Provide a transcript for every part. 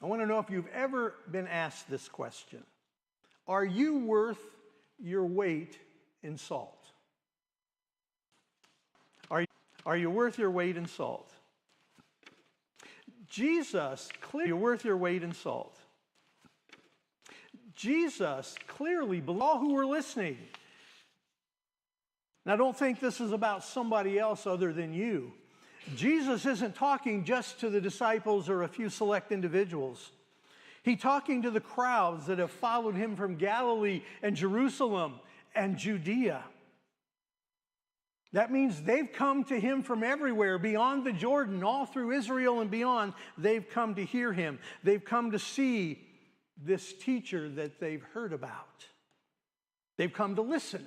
I want to know if you've ever been asked this question. Are you worth your weight in salt? Are you worth your weight in salt? Jesus clearly worth your weight in salt. Jesus clearly, all who are listening. Now don't think this is about somebody else other than you. Jesus isn't talking just to the disciples or a few select individuals. He's talking to the crowds that have followed him from Galilee and Jerusalem and Judea. That means they've come to him from everywhere, beyond the Jordan, all through Israel and beyond. They've come to hear him. They've come to see this teacher that they've heard about. They've come to listen.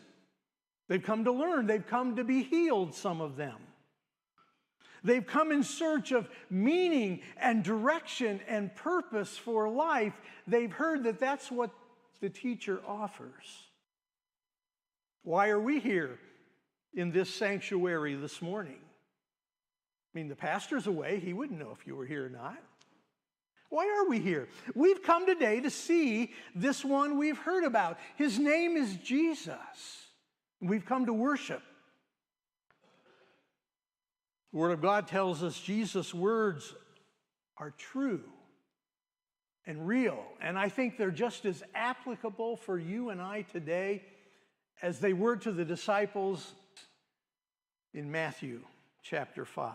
They've come to learn. They've come to be healed, some of them. They've come in search of meaning and direction and purpose for life. They've heard that that's what the teacher offers. Why are we here in this sanctuary this morning? I mean, the pastor's away. He wouldn't know if you were here or not. Why are we here? We've come today to see this one we've heard about. His name is Jesus. We've come to worship. The Word of God tells us Jesus' words are true and real. And I think they're just as applicable for you and I today as they were to the disciples in Matthew chapter 5.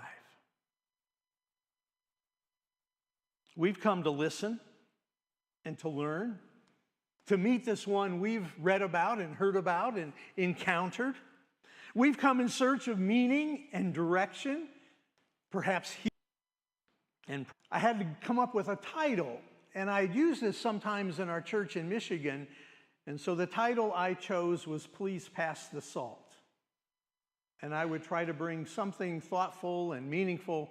We've come to listen and to learn, to meet this one we've read about and heard about and encountered. We've come in search of meaning and direction, perhaps and I had to come up with a title, and I use this sometimes in our church in Michigan, and so the title I chose was Please Pass the Salt. And I would try to bring something thoughtful and meaningful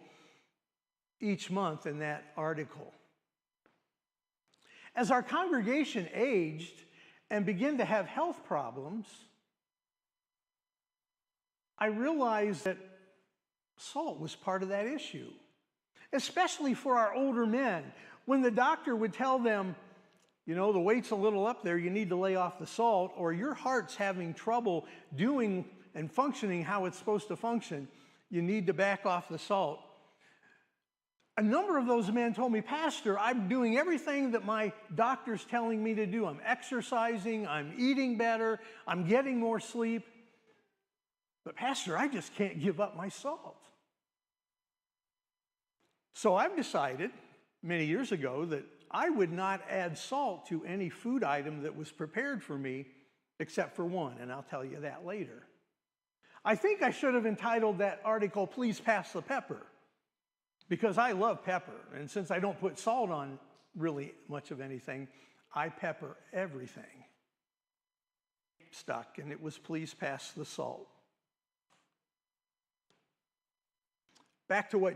each month in that article. As our congregation aged and began to have health problems, I realized that salt was part of that issue, especially for our older men. When the doctor would tell them, you know, the weight's a little up there, you need to lay off the salt, or your heart's having trouble doing and functioning how it's supposed to function, you need to back off the salt. A number of those men told me, Pastor, I'm doing everything that my doctor's telling me to do. I'm exercising, I'm eating better, I'm getting more sleep. But Pastor, I just can't give up my salt. So I've decided many years ago that I would not add salt to any food item that was prepared for me except for one, and I'll tell you that later. I think I should have entitled that article, Please Pass the Pepper, because I love pepper, and since I don't put salt on really much of anything, I pepper everything. Stuck, and it was Please Pass the Salt. Back to what